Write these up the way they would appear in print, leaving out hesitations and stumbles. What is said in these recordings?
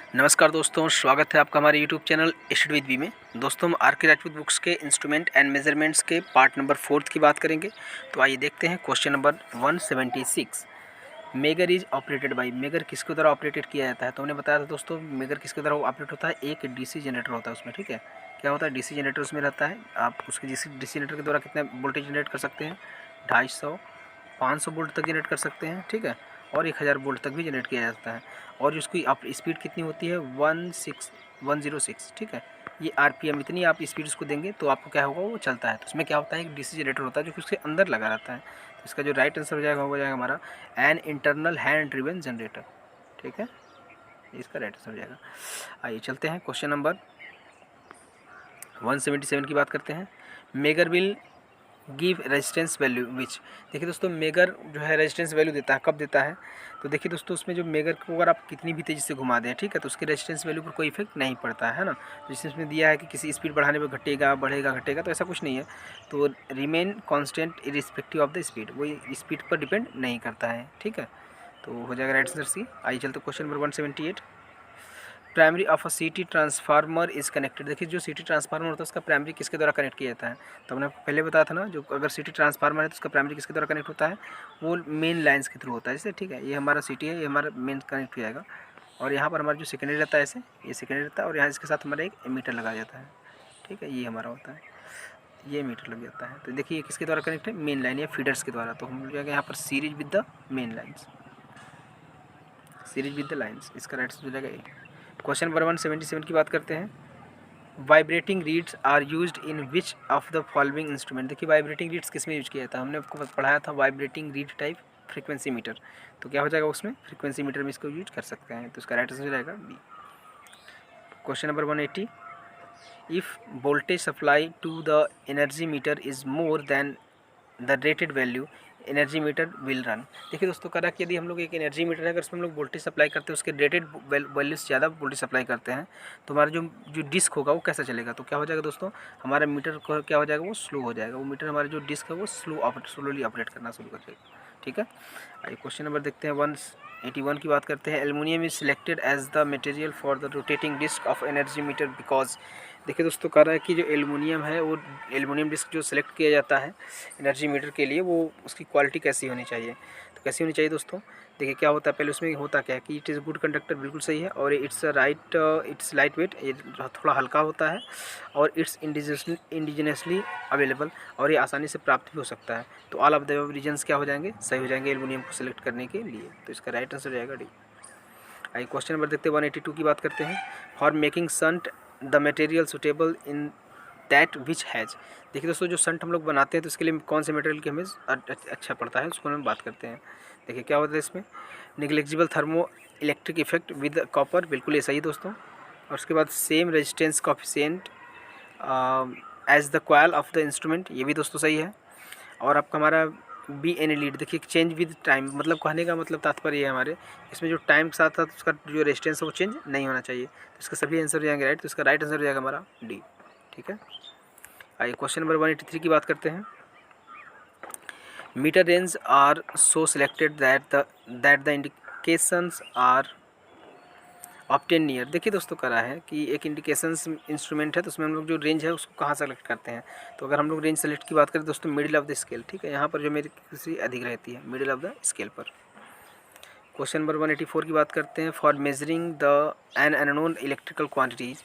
नमस्कार दोस्तों, स्वागत है आपका हमारे YouTube channel study with B में। दोस्तों, हम आर के राजपूत बुक्स के इंस्ट्रूमेंट एंड मेजरमेंट्स के पार्ट नंबर 4 की बात करेंगे। तो आइए देखते हैं question number 176। Megger is operated by. Megger किसके द्वारा ऑपरेटेड किया जाता है? तो हमने बताया था दोस्तों, मेगर किसके द्वारा ऑपरेट होता है। एक डीसी जनरेटर होता है उसमें, ठीक है। क्या होता है, डीसी जनरेटर उसमें रहता है। आप उसके डीसी जनरेटर के द्वारा कितना वोल्टेज जनरेट कर सकते हैं? 250, 500 वोल्ट तक जनरेट कर सकते हैं, ठीक है। और 1000 वोल्ट तक भी जनरेट किया जाता है। और उसकी आप स्पीड कितनी होती है? 106, ठीक है। ये आरपीएम, इतनी आप स्पीड उसको देंगे तो आपको क्या होगा, वो चलता है। तो उसमें क्या होता है, एक डीसी जनरेटर होता है जो कि उसके अंदर लगा रहता है। तो इसका जो राइट आंसर हो जाएगा हमारा an internal hand driven generator, ठीक है। इसका राइट आंसर हो जाएगा। आइए चलते हैं क्वेश्चन नंबर 177 की बात करते हैं। Megger will give resistance value which. देखिए दोस्तों, मेगर जो है रेजिस्टेंस वैल्यू देता है, कब देता है? तो देखिए दोस्तों, उसमें जो मेगर को अगर आप कितनी भी तेज़ी से घुमा दें, ठीक है, तो उसके रेजिस्टेंस वैल्यू पर कोई इफेक्ट नहीं पड़ता है ना। तो जैसे इसमें दिया है कि किसी स्पीड बढ़ाने पर घटेगा, बढ़ेगा, घटेगा, तो ऐसा कुछ नहीं है। तो remain constant irrespective of the speed, वही स्पीड पर डिपेंड नहीं करता है, ठीक है। तो हो जाएगा राइट आंसर सी। आइए चलते question number 178। Primary of a CT transformer is connected. देखिए, जो सीटी ट्रांसफार्मर होता है उसका प्राइमरी किसके द्वारा कनेक्ट किया जाता है? तो हमने पहले बताया था ना, जो अगर सीटी ट्रांसफार्मर है तो उसका प्राइमरी किसके द्वारा कनेक्ट होता है? वो मेन लाइन्स के थ्रू होता है, जैसे, ठीक है। ये हमारा सीटी है, ये हमारा मेन कनेक्ट हो जाएगा। और यहाँ पर हमारा जो सेकेंडरी रहता है, ऐसे ये सेकेंडरी रहता है, और यहाँ इसके साथ हमारा एक मीटर लगा जाता है, ठीक है। ये हमारा होता है, ये मीटर लग जाता है। तो देखिए, ये किसके द्वारा कनेक्ट है? मेन लाइन या फीडर्स के द्वारा। तो हम हो जाएगा यहाँ पर series with the main lines, series with the lines. इसका राइट हो जाएगा ए। क्वेश्चन नंबर 177 की बात करते हैं। Vibrating reeds are used in which of the following instrument. देखिए, वाइब्रेटिंग रीड्स किस में यूज किया था? हमने आपको पढ़ाया था vibrating reed type frequency meter. तो क्या हो जाएगा उसमें? फ्रीक्वेंसी मीटर में इसको यूज कर सकते हैं। तो इसका राइट आंसर हो जाएगा B. Question number 180। If voltage supply to the energy meter is more than the rated value, energy meter will run. देखिए दोस्तों, करा कि यदि हम लोग एक एनर्जी मीटर है, अगर उसमें हम लोग वोल्टेज सप्लाई करते हैं, उसके रेटेड वैल्यू से ज़्यादा वोल्टेज सप्लाई करते हैं, तो हमारा जो जो डिस्क होगा वो कैसा चलेगा? तो क्या हो जाएगा दोस्तों, हमारा मीटर को क्या हो जाएगा, वो स्लो हो जाएगा। वो मीटर, हमारा जो डिस्क है वो स्लोली ऑपरेट करना शुरू कर देगा, ठीक है। आइए क्वेश्चन नंबर देखते हैं 181 की बात करते हैं। Aluminium is selected as the material for the rotating disc of energy meter because. देखिए दोस्तों, कह रहा है कि जो एल्युमिनियम है, वो एल्युमिनियम डिस्क जो सिलेक्ट किया जाता है एनर्जी मीटर के लिए, वो उसकी क्वालिटी कैसी होनी चाहिए? तो कैसी होनी चाहिए दोस्तों? देखिए, क्या होता है, पहले उसमें होता क्या है कि इट इज़ गुड कंडक्टर, बिल्कुल सही है। और इट्स लाइट वेट, ये थोड़ा हल्का होता है। और इट्स इंडिजिनसली अवेलेबल, और ये आसानी से प्राप्त भी हो सकता है। तो ऑल ऑफ द रीजन्स क्या हो जाएंगे, सही हो जाएंगे एल्युमिनियम को सिलेक्ट करने के लिए। तो इसका राइट आंसर हो जाएगा डी। आइए क्वेश्चन नंबर देखते हैं 182 की बात करते हैं। For making shunt the material suitable in that which has. देखिए दोस्तों, जो संट हम लोग बनाते हैं तो इसके लिए कौन से मटेरियल की हमें अच्छा पड़ता है, उसको हम बात करते हैं। देखिए क्या होता है इसमें, negligible thermo electric effect with copper, बिल्कुल ये सही दोस्तों। और उसके बाद same resistance coefficient as the coil of the instrument, ये भी दोस्तों सही है। और आपका हमारा बी एन लीड, देखिए चेंज विद टाइम, मतलब कहने का मतलब तात्पर्य है हमारे, इसमें जो टाइम के साथ साथ उसका जो रेजिस्टेंस है वो चेंज नहीं होना चाहिए। तो इसका सभी आंसर हो जाएंगे राइट। तो इसका राइट आंसर हो जाएगा हमारा डी, ठीक है। आइए क्वेश्चन नंबर 183 की बात करते हैं। Meter range are so selected that the indications are obtain near. देखिए दोस्तों, करा है कि एक इंडिकेशंस इंस्ट्रूमेंट है, तो उसमें हम लोग जो रेंज है उसको कहाँ सेलेक्ट करते हैं? तो अगर हम लोग रेंज सेलेक्ट की बात करें दोस्तों, मिडिल ऑफ द स्केल, ठीक है। यहाँ पर जो मेरी किसी अधिक रहती है, मिडिल ऑफ द स्केल पर। क्वेश्चन नंबर 184 की बात करते हैं। For measuring the an unknown electrical quantities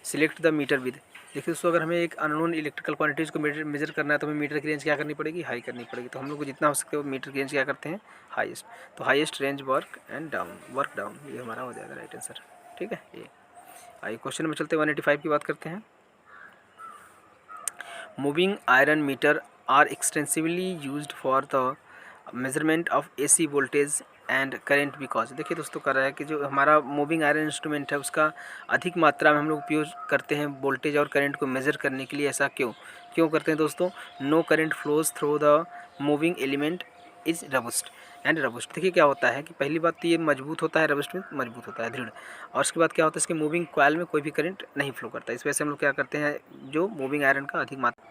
select the meter with. देखिए दोस्तों, अगर हमें एक अननोन इलेक्ट्रिकल क्वांटिटीज़ को मेजर करना है तो हमें मीटर की रेंज क्या करनी पड़ेगी, हाई करनी पड़ेगी। तो हम लोग को जितना हो सके वो मीटर की रेंज क्या करते हैं, हाईएस्ट। तो हाईएस्ट रेंज वर्क डाउन, ये हमारा हो जाएगा राइट आंसर, ठीक है ये। आइए क्वेश्चन में चलते 185 की बात करते हैं। Moving iron meter are extensively used for the measurement of AC voltage and current because. देखिए दोस्तों, कर रहा है कि जो हमारा मूविंग आयरन इंस्ट्रूमेंट है उसका अधिक मात्रा में हम लोग उपयोग करते हैं वोल्टेज और करंट को मेज़र करने के लिए। ऐसा क्यों करते हैं दोस्तों? No current flows through the moving element is robust and robust. देखिए क्या होता है कि पहली बात तो ये मजबूत होता है, रबस्ट में मजबूत होता है, दृढ़। और उसके बाद क्या होता है, इसके मूविंग कॉइल में कोई भी करंट नहीं फ्लो करता। इस वजह से हम लोग क्या करते हैं, जो मूविंग आयरन का अधिक मात्रा,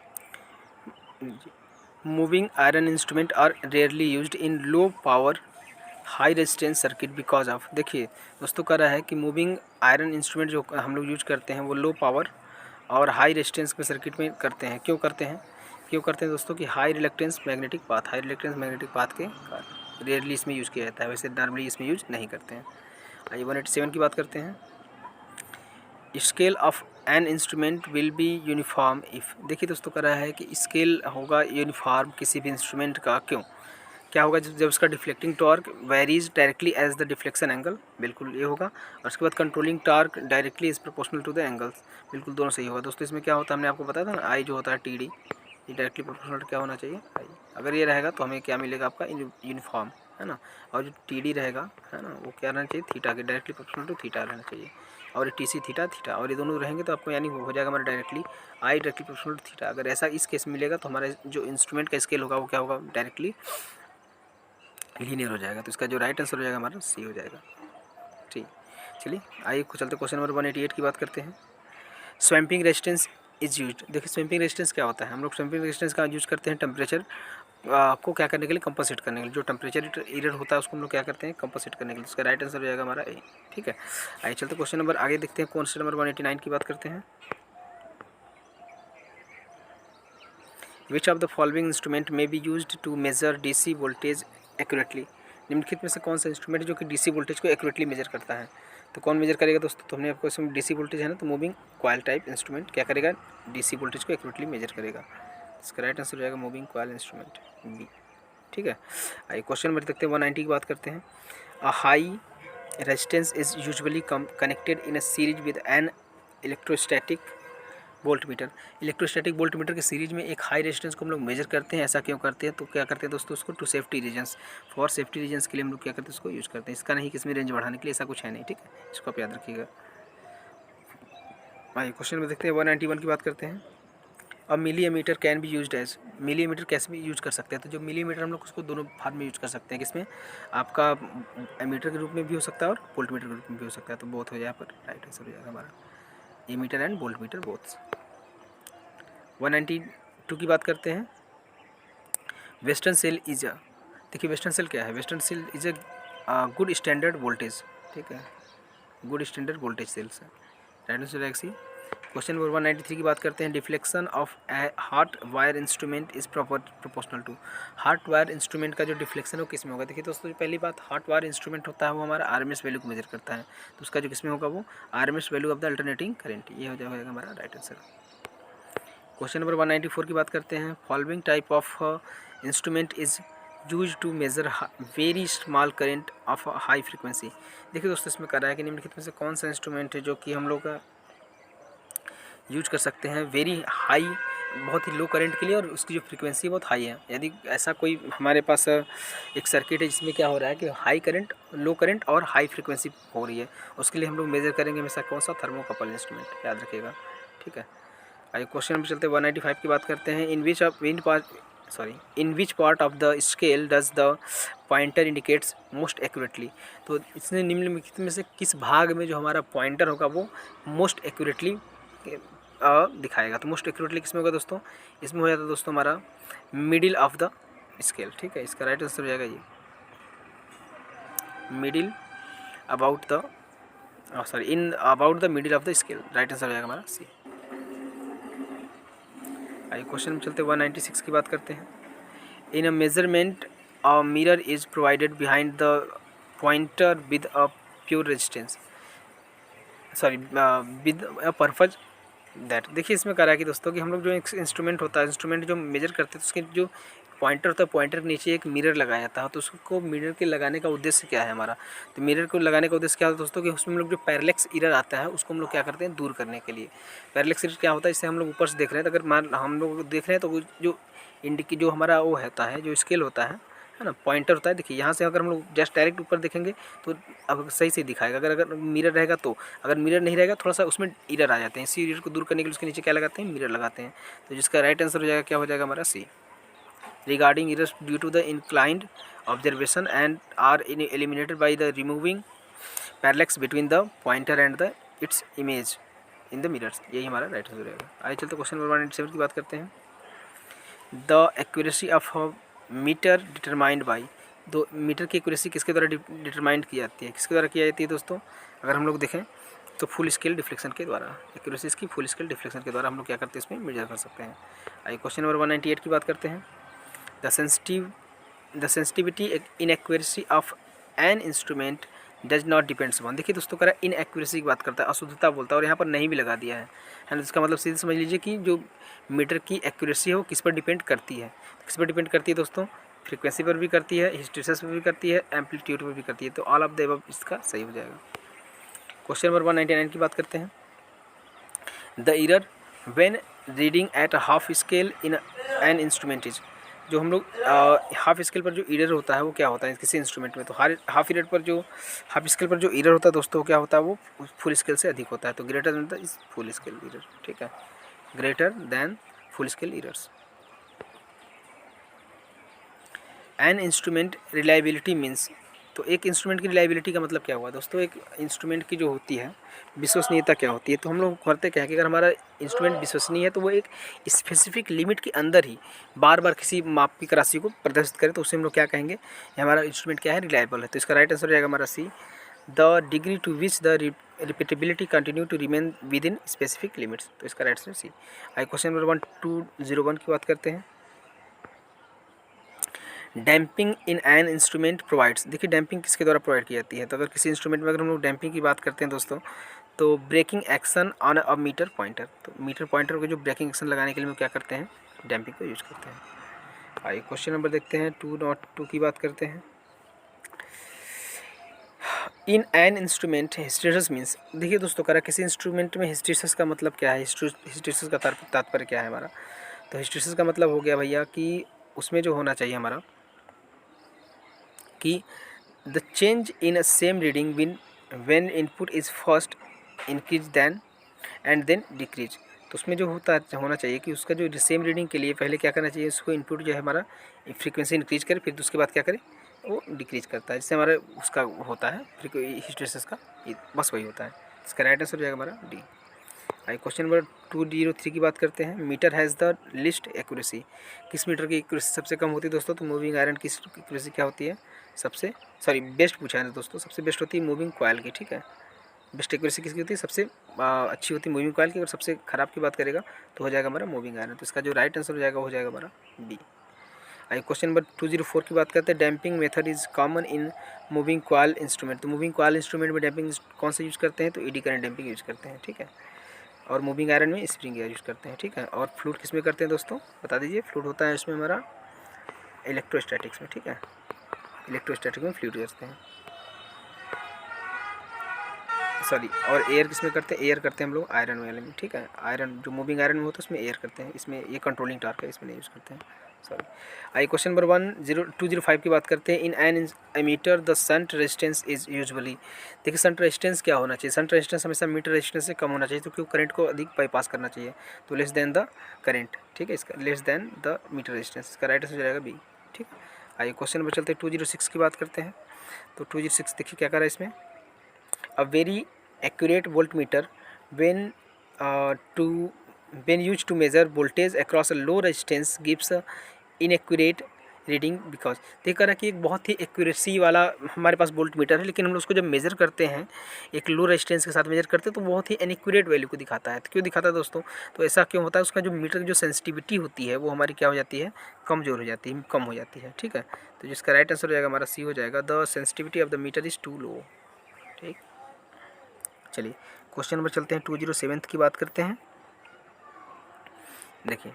moving iron instrument are rarely used in low power high resistance circuit because of, देखिए दोस्तों कह रहा है कि मूविंग आयरन इंस्ट्रूमेंट जो हम लोग यूज करते हैं वो लो पावर और हाई रेजिस्टेंस के सर्किट में करते हैं। क्यों करते हैं दोस्तों कि हाई रिलक्टेंस मैग्नेटिक पाथ के कारण रेयरली इसमें यूज़ किया जाता है, वैसे नॉर्मली इसमें यूज नहीं करते हैं। आइए 187 की बात करते हैं। Scale of an instrument will be uniform if, देखिए दोस्तों कह रहा है कि स्केल होगा यूनिफॉर्म किसी भी इंस्ट्रूमेंट का। क्यों, क्या होगा, जब उसका deflecting torque varies directly as the deflection angle, बिल्कुल ये होगा। और उसके बाद controlling torque directly is proportional to the angles, बिल्कुल दोनों सही होगा। दोस्तों इसमें क्या होता है, हमने आपको बताया था ना, आई जो होता है टी डी, ये डायरेक्टली प्रोपोर्शनल क्या होना चाहिए, आई। अगर ये रहेगा तो हमें क्या मिलेगा, आपका यूनिफॉर्म, है ना। और जो टी डी रहेगा, है ना, वो क्या रहना चाहिए, थीटा के डायरेक्टली प्रोपोर्शनल टू थीटा रहना चाहिए। और टी सी थीटा, और ये दोनों रहेंगे तो आपको यानी हो जाएगा हमारा directly I directly proportional to theta. अगर ऐसा इस केस में मिलेगा तो हमारा जो इंस्ट्रूमेंट का स्केल होगा वो क्या होगा, डायरेक्टली लीनियर हो जाएगा। तो इसका जो राइट आंसर हो जाएगा हमारा सी हो जाएगा। ठीक, चलिए आइए चलते क्वेश्चन नंबर 188 की बात करते हैं। स्वैम्पिंग रेजिस्टेंस इज यूज्ड, देखिए स्वैम्पिंग रेजिस्टेंस क्या होता है, हम लोग स्वैम्पिंग रेजिस्टेंस का यूज़ करते हैं टेम्परेचर को क्या करने के लिए, कंपनसेट करने के लिए। जो टेम्परेचर एरर होता है उसको हम लोग क्या करते हैं, कंपनसेट करने के लिए। इसका राइट आंसर हो जाएगा हमारा ए। ठीक है, आइए चलते क्वेश्चन नंबर आगे देखते हैं। क्वेश्चन नंबर 189 की बात करते हैं। Which of the following instrument may be used to measure DC voltage accurately, निम्नलिखित में से कौन सा इंस्ट्रूमेंट है जो कि डीसी वोल्टेज को एक्यूरेटली मेजर करता है। तो कौन मेजर करेगा दोस्तों, तो हमने आपको इसमें डीसी वोल्टेज है ना, तो मूविंग कॉइल टाइप इंस्ट्रूमेंट क्या करेगा, डीसी वोल्टेज को एक्यूरेटली मेजर करेगा। इसका राइट आंसर हो जाएगा मूविंग कॉइल इंस्ट्रूमेंट बी। ठीक है, आइए क्वेश्चन नंबर देखते हैं। 190 की बात करते हैं। A high resistance is usually connected in a series with an electrostatic voltmeter, electrostatic voltmeter की सीरीज में एक हाई रेजिस्टेंस को हम लोग मेजर करते हैं। ऐसा क्यों करते हैं, तो क्या करते हैं दोस्तों, उसको to safety reasons, for safety reasons के लिए हम लोग क्या करते हैं, उसको यूज़ करते हैं। इसका नहीं कि इसमें रेंज बढ़ाने के लिए, ऐसा कुछ है नहीं। ठीक है, इसको आप याद रखिएगा। आइए क्वेश्चन में देखते हैं। 191 की बात करते हैं। अब millimetre can be used as, millimetre कैसे भी यूज कर सकते हैं, तो जो मिलीमीटर हम लोग उसको दोनों फॉर्म में यूज कर सकते हैं। किसमें, आपका मीटर के रूप में भी हो सकता है और वोल्ट मीटर के रूप में भी हो सकता है। तो बोथ हो जाए पर राइट आंसर हो जाएगा हमारा ammeter and voltmeter both. 192 की बात करते हैं। वेस्टर्न सेल इज अ, देखिए वेस्टर्न सेल क्या है, western cell is a good standard voltage. ठीक है, गुड स्टैंडर्ड वोल्टेज सेल्स है, राइट आंसर हो जाएगा। क्वेश्चन नंबर 193 की बात करते हैं। Deflection of heart wire instrument is proportional to, heart wire instrument का जो डिफ्लेक्शन है वो किस में होगा। देखिए दोस्तों, जो पहली बात, हार्ट वायर इंस्ट्रूमेंट होता है वो हमारा आरएमएस वैल्यू को मेजर करता है, तो उसका जो किस में होगा वो RMS value of the alternating current, ये हो जाएगा हमारा राइट आंसर। क्वेश्चन नंबर 194 की बात करते हैं। Following type of instrument is use to measure very small current of high frequency, देखिए दोस्तों इसमें कर रहा है कि निम्नलिखित में से कौन सा इंस्ट्रूमेंट है जो कि हम लोग यूज कर सकते हैं वेरी हाई, बहुत ही लो करंट के लिए, और उसकी जो फ्रीक्वेंसी बहुत हाई है। यदि ऐसा कोई हमारे पास एक सर्किट है जिसमें क्या हो रहा है कि हाई करंट, लो करंट और हाई फ्रीक्वेंसी हो रही है, उसके लिए हम लोग मेजर करेंगे हमेशा कौन सा, थर्मोकपल इंस्ट्रूमेंट, याद रखिएगा। ठीक है, आइए क्वेश्चन में चलते 195 की बात करते हैं। In which part of the scale does the pointer indicates most accurately, तो इसने निम्नलिखित में से किस भाग में जो हमारा पॉइंटर होगा वो मोस्ट एक्यूरेटली दिखाएगा। तो मोस्ट एक्यूरेटली किसमें होगा दोस्तों, इसमें हो जाता है दोस्तों हमारा मिडिल ऑफ द स्केल। ठीक है, इसका राइट आंसर हो जाएगा ये middle about the in about the middle of the scale, right answer हो जाएगा हमारा सी। आइए क्वेश्चन में चलते 196 की बात करते हैं। In a measurement a mirror is provided behind the pointer with a pure resistance, with a purpose that, देखिए इसमें कह रहा है कि दोस्तों कि हम लोग जो इंस्ट्रूमेंट होता है, इंस्ट्रूमेंट जो मेजर करते हैं तो उसके जो पॉइंटर होता है, पॉइंटर के नीचे एक मिरर लगाया जाता है। तो उसको मिरर के लगाने का उद्देश्य क्या है हमारा, तो मिरर को लगाने का उद्देश्य क्या होता है दोस्तों कि उसमें हम लोग जो पैरेलक्स एरर आता है उसको हम लोग क्या करते हैं, दूर करने के लिए। पैरेलक्स एरर क्या होता है, इससे हम लोग ऊपर से देख रहे हैं, तो अगर हम लोग देख रहे हैं तो जो जो हमारा वो होता है, जो स्केल होता है ना, पॉइंटर होता है, देखिए यहाँ से अगर हम लोग जस्ट डायरेक्ट ऊपर देखेंगे तो अब सही से दिखाएगा। अगर मिरर रहेगा तो, अगर मिरर नहीं रहेगा थोड़ा सा उसमें एरर आ जाते हैं, इसी एरर को दूर करने के लिए उसके नीचे क्या लगाते हैं, मिरर लगाते हैं। तो जिसका राइट आंसर हो जाएगा क्या हो जाएगा हमारा C. Regarding errors due to the inclined observation and are eliminated by the removing parallax between the pointer and the its image in the mirrors, यही हमारा राइट आंसर रहेगा। आइए चलते क्वेश्चन नंबर 187 की बात करते हैं। The accuracy of meter determined by, दो मीटर की एक्यूरेसी किसके द्वारा डिटरमाइन की जाती है, किसके द्वारा की जाती है दोस्तों? अगर हम लोग देखें तो फुल स्केल डिफ्लेक्शन के द्वारा, एक्यूरेसी इसकी फुल स्केल डिफ्लेक्शन के द्वारा हम लोग क्या करते हैं, इसमें मेजर कर सकते हैं। आइए क्वेश्चन नंबर 198 की बात करते हैं। The sensitivity inaccuracy of an instrument does not depends on. देखिए दोस्तों, कह रहा है इनएक्यूरेसी की बात करता है, अशुद्धता बोलता है, और यहाँ पर नहीं भी लगा दिया है ना। इसका मतलब सीधे समझ लीजिए कि जो मीटर की एक्यूरेसी है वो किस पर डिपेंड करती है। किस पर डिपेंड करती है दोस्तों? फ्रीक्वेंसी पर भी करती है, हिस्टैरिसीस पर भी करती है, एम्पलीट्यूड पर भी करती है। तो ऑल ऑफ द अबव इसका सही हो जाएगा। क्वेश्चन नंबर 199 की बात करते हैं। The error when reading at half scale in an instrument is. जो हम लोग हाफ स्केल पर जो एरर होता है वो क्या होता है किसी इंस्ट्रूमेंट में? तो हाफ स्केल पर जो एरर होता है दोस्तों क्या होता है, वो फुल स्केल से अधिक होता है। तो greater than the is full scale error, ठीक है, greater than full scale errors. An instrument reliability means. तो एक इंस्ट्रूमेंट की रिलायबिलिटी का मतलब क्या हुआ दोस्तों? एक इंस्ट्रूमेंट की जो होती है विश्वसनीयता क्या होती है? तो हम लोग करते क्या है कि अगर हमारा इंस्ट्रूमेंट विश्वसनीय है तो वो एक स्पेसिफिक लिमिट के अंदर ही बार बार किसी माप की राशि को प्रदर्शित करे, तो उससे हम लोग क्या कहेंगे, ये हमारा इंस्ट्रूमेंट क्या है, रिलायबल है। तो इसका राइट आंसर हो जाएगा हमारा C, the degree to which the repeatability continue to remain within specific limits. तो इसका राइट आंसर सी। आइए क्वेश्चन नंबर 1201 की बात करते हैं। Damping in an instrument provides. देखिए डैम्पिंग किसके द्वारा प्रोवाइड की जाती है? तो अगर किसी इंस्ट्रूमेंट में अगर हम लोग डैम्पिंग की बात करते हैं दोस्तों, तो braking action on a meter pointer. तो मीटर पॉइंटर को जो ब्रेकिंग एक्शन लगाने के लिए हम क्या करते हैं, डैम्पिंग को यूज करते हैं। आइए क्वेश्चन नंबर देखते हैं 202 की बात करते हैं। In an instrument hysteresis means. देखिए दोस्तों, करा किसी इंस्ट्रूमेंट में हिस्टैरिसीस का मतलब क्या है, हिस्टैरिसीस का तात्पर्य क्या है हमारा? तो हिस्टैरिसीस का मतलब हो गया भैया कि उसमें जो होना चाहिए हमारा कि the change in a same reading when input is first increase then and then decrease. तो उसमें जो होना चाहिए कि उसका जो सेम रीडिंग के लिए पहले क्या करना चाहिए, उसको इनपुट जो है हमारा फ्रीक्वेंसी इंक्रीज करे, फिर उसके बाद क्या करे, वो डिक्रीज करता है, जिससे हमारा उसका होता है हिस्टैरिसीस का, बस वही होता है। इसका राइट आंसर हो जाएगा हमारा डी। आइए क्वेश्चन नंबर 203 की बात करते हैं। Meter has the least accuracy. किस मीटर की एक्यूरेसी सबसे कम होती है दोस्तों? तो मूविंग आयरन की एक्यूरेसी क्या होती है, सबसे बेस्ट पूछा है दोस्तों, सबसे बेस्ट होती है मूविंग कॉइल की, ठीक है। बेस्ट एक्यूरेसी किसकी होती है, सबसे अच्छी होती है मूविंग कॉइल की। अगर सबसे ख़राब की बात करेगा तो हो जाएगा हमारा मूविंग आयरन। तो इसका जो राइट आंसर हो जाएगा हो जाएगा हमारा बी। आइए क्वेश्चन नंबर 204 की बात करते हैं। Damping method is common in moving coil instrument. तो मूविंग कॉइल इंस्ट्रूमेंट में डैम्पिंग कौन सा यूज़ करते हैं? तो एडी करंट डैम्पिंग यूज़ करते हैं, ठीक है। और मूविंग आयरन में स्प्रिंग यूज़ करते हैं, ठीक है। और फ्लूइड किस में करते हैं दोस्तों, बता दीजिए? फ्लूइड होता है इसमें हमारा इलेक्ट्रोस्टैटिक्स में, ठीक है। इलेक्ट्रोस्टैटिक में फ्लूइड करते हैं, सॉरी। और एयर किस में करते हैं? एयर करते हैं हम लोग आयरन वाले में, ठीक है। आयरन जो मूविंग आयरन में होता है उसमें एयर करते हैं, इसमें ये कंट्रोलिंग टार्क है, इसमें नहीं यूज़ करते हैं, सॉरी। आइए क्वेश्चन नंबर 205 की बात करते हैं। In an ammeter the shunt resistance is usually. देखिए शंट रेजिस्टेंस क्या होना चाहिए? शंट रेजिस्टेंस हमेशा मीटर रेजिस्टेंस से कम होना चाहिए, तो क्योंकि करंट को अधिक बाईपास करना चाहिए। तो लेस देन द करंट, ठीक है, इसका less than the metre resistance, इसका राइट आंसर हो जाएगा बी, ठीक। आइए क्वेश्चन नंबर चलते हैं 206 की बात करते हैं। तो 206 देखिए क्या कर रहा है इसमें। A very accurate voltmeter when used to measure voltage across a low resistance gives a inaccurate reading because. देख रहा है कि एक बहुत ही एक्यूरेसी वाला हमारे पास वोल्ट मीटर है, लेकिन हम लोग उसको जब मेज़र करते हैं एक लो रेजिस्टेंस के साथ मेजर करते हैं तो बहुत ही इनएक्यूरेट वैल्यू को दिखाता है। तो क्यों दिखाता है दोस्तों? तो ऐसा क्यों होता है? उसका जो मीटर की जो सेंसिटिविटी होती है वो हमारी क्या हो जाती है, कमज़ोर हो जाती है, कम हो जाती है, ठीक है। तो जिसका राइट आंसर हो जाएगा हमारा सी हो जाएगा, the sensitivity of the meter is too low, ठीक। चलिए क्वेश्चन नंबर चलते हैं 207 की बात करते हैं। देखिए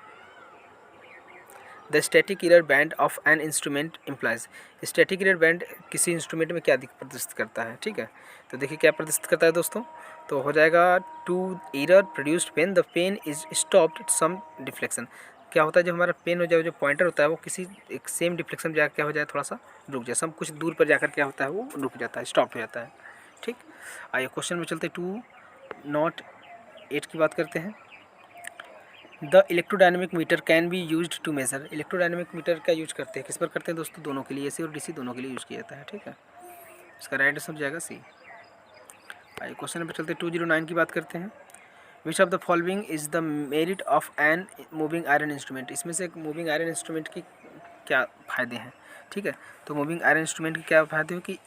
the static error band of an instrument implies. Static error band किसी इंस्ट्रूमेंट में क्या प्रदर्शित करता है, ठीक है। तो देखिए क्या प्रदर्शित करता है दोस्तों, तो हो जाएगा two error produced when the pen is stopped some deflection. क्या होता है जब हमारा पेन हो जाए, जो पॉइंटर होता है वो किसी एक सेम डिफ्लेक्शन जाकर क्या हो जाए, थोड़ा सा रुक जाए, सब कुछ दूर पर जाकर क्या होता है वो रुक जाता है, स्टॉप हो जाता है, ठीक। आइए क्वेश्चन में चलते 208 की बात करते हैं। The electrodynamic meter can be used to measure. Electrodynamic meter का यूज करते हैं, किस पर करते हैं दोस्तों? दोनों के लिए, एसी और डीसी दोनों के लिए यूज़ किया जाता है, ठीक है। इसका राइट आंसर हो जाएगा सी। आइए क्वेश्चन नंबर चलते 209 की बात करते हैं। Which of the following is the merit of an moving iron instrument. इसमें से एक मूविंग आयरन इंस्ट्रूमेंट की क्या फ़ायदे हैं, ठीक है। तो मूविंग आयरन इंस्ट्रूमेंट के क्या फ़ायदे हैं कि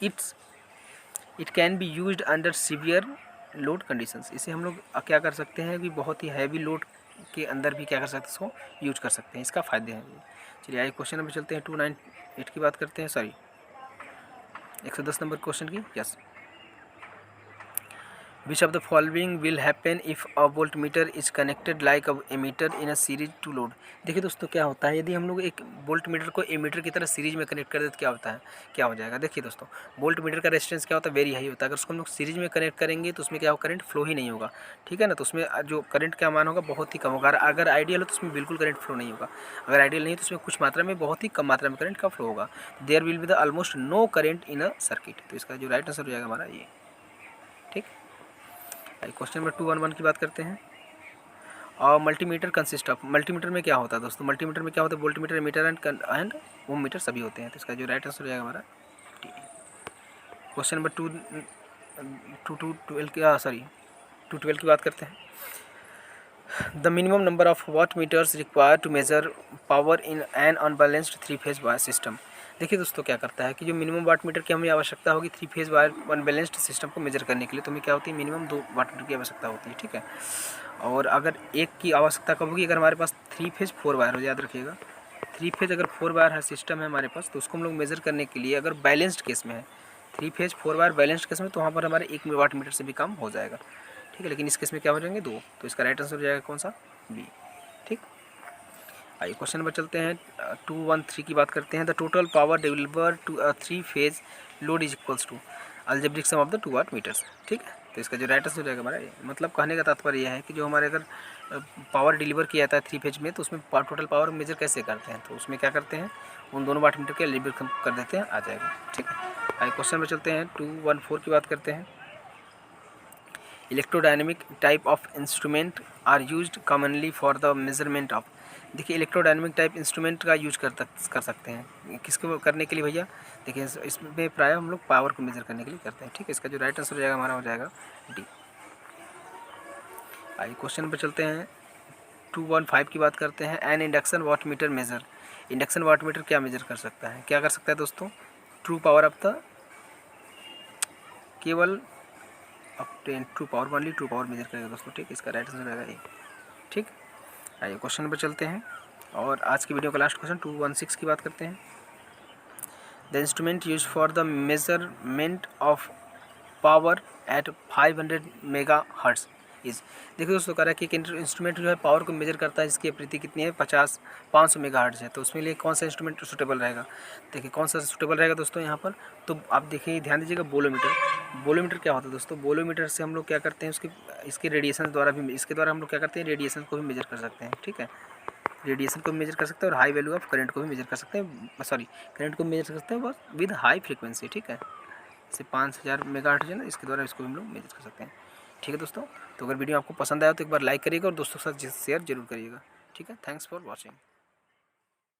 it can be used under severe load conditions. इसे हम लोग क्या कर सकते हैं कि बहुत ही हैवी लोड के अंदर भी क्या कर सकते हैं, इसको यूज कर सकते हैं, इसका फ़ायदे हैं। चलिए आइए क्वेश्चन नंबर चलते हैं 298 की बात करते हैं, सॉरी 110 नंबर क्वेश्चन की। Yes, which of the following will happen if a voltmeter is connected like a ammeter in a series to load. देखिए दोस्तों क्या होता है, यदि हम लोग एक वोल्ट मीटर को एमीटर की तरह सीरीज में कनेक्ट कर दें तो क्या होता है, क्या हो जाएगा। देखिए दोस्तों, वोल्ट मीटर का रेजिस्टेंस क्या होता है, वेरी हाई होता है। अगर उसको हम लोग सीरीज में कनेक्ट करेंगे तो उसमें क्या हो, करंट फ्लो ही नहीं होगा, ठीक है ना। तो उसमें जो करंट का मान होगा बहुत ही कम होगा। अगर आइडियल हो तो उसमें बिल्कुल करंट फ्लो नहीं होगा, अगर आइडियल नहीं तो उसमें कुछ मात्रा में, बहुत ही कम मात्रा में करंट का फ्लो होगा। There will be the almost no current in a circuit. तो इसका जो राइट आंसर हो जाएगा हमारा ये, ठीक। क्वेश्चन नंबर 211 की बात करते हैं। और मल्टीमीटर कंसिस्ट ऑफ, मल्टीमीटर में क्या होता है दोस्तों, मल्टीमीटर में क्या होता है, voltmeter, meter and ohmmeter सभी होते हैं। तो इसका जो राइट आंसर हो जाएगा हमारा टी। क्वेश्चन नंबर 212 की बात करते हैं। The minimum number of wattmeters required to measure power in an unbalanced 3 phase wire system. देखिए दोस्तों क्या करता है कि जो मिनिमम वाट मीटर की हमें आवश्यकता होगी 3 फेज वायर अनबैलेंस्ड सिस्टम को मेजर करने के लिए, तो हमें क्या होती है, मिनिमम 2 वाट मीटर की आवश्यकता होती है, ठीक है। और अगर एक की आवश्यकता कब होगी, अगर हमारे पास 3 फेज 4 वायर हो, याद रखिएगा 3 फेज अगर 4 वायर है सिस्टम है हमारे पास, तो उसको हम लोग मेजर करने के लिए, अगर बैलेंस्ड केस में है 3 फेज 4 वायर बैलेंस्ड केस में, तो वहाँ पर हमारे 1 वाट मीटर से भी कम हो जाएगा, ठीक है। लेकिन इस केस में क्या हो जाएंगे 2, तो इसका राइट आंसर हो जाएगा कौन सा, बी, ठीक। आइए क्वेश्चन नंबर चलते हैं 213 की बात करते हैं। The total power deliver to a 3 phase load is equals to algebraic sum of the 2 wattmeters, ठीक है। तो इसका जो राइट आंसर हो जाएगा हमारा ये, मतलब कहने का तात्पर्य यह है कि जो हमारे अगर पावर डिलीवर किया जाता है 3 फेज में, तो उसमें टोटल पावर मेजर कैसे करते हैं, तो उसमें क्या करते हैं, उन दोनों वाट मीटर के डिलीवर कर देते हैं, आ जाएगा, ठीक है। आइए क्वेश्चन में चलते हैं 214 की बात करते हैं। Electrodynamic type of instrument are used commonly for the measurement of. देखिए इलेक्ट्रोडायनेमिक टाइप इंस्ट्रूमेंट का यूज कर सकते हैं, किसको करने के लिए भैया, देखिए इसमें प्रायः हम लोग पावर को मेजर करने के लिए करते हैं, ठीक है। इसका जो राइट आंसर हो जाएगा हमारा हो जाएगा डी। आइए क्वेश्चन नंबर चलते हैं 215 की बात करते हैं। An induction watt meter measure. Induction watt meter क्या मेजर कर सकता है, क्या कर सकता है दोस्तों, ट्रू पावर ऑफ द, केवल अब true power, only true power measure करेगा दोस्तों, ठीक। इसका राइट आंसर रहेगा ए, ठीक। आइए क्वेश्चन नंबर चलते हैं, और आज की वीडियो का लास्ट क्वेश्चन 216 की बात करते हैं। The instrument use for the measurement of power at 500 mega hertz is. देखिए दोस्तों कह रहा है कि एक इंस्ट्रूमेंट जो है पावर को मेजर करता है, जिसकी आवृत्ति कितनी है 500 मेगा हर्ट्ज है। तो उसमें लिए कौन सा इंस्ट्रूमेंट सूटेबल रहेगा, देखिए कौन सा सूटेबल रहेगा दोस्तों यहाँ पर। तो आप देखिए ध्यान दीजिएगा, बोलोमीटर। बोलोमीटर क्या होता है दोस्तों, बोलोमीटर से हम लोग क्या करते हैं, इसके रेडिएशन द्वारा भी, इसके द्वारा हम लोग क्या करते हैं, रेडिएशन को भी मेजर कर सकते हैं, ठीक है। रेडिएशन को भी मेजर कर सकते हैं और हाई वैल्यू ऑफ करंट को भी मेजर कर सकते हैं, सॉरी करंट को मेजर कर सकते हैं बस विद हाई फ्रीक्वेंसी, ठीक है। जैसे 5000 मेगाहर्ट्ज है ना, इसके द्वारा इसको हम लोग मेजर कर सकते हैं, ठीक है दोस्तों। तो अगर वीडियो आपको पसंद आया तो एक बार लाइक करिएगा और दोस्तों के साथ शेयर जरूर करिएगा, ठीक है। Thanks for watching.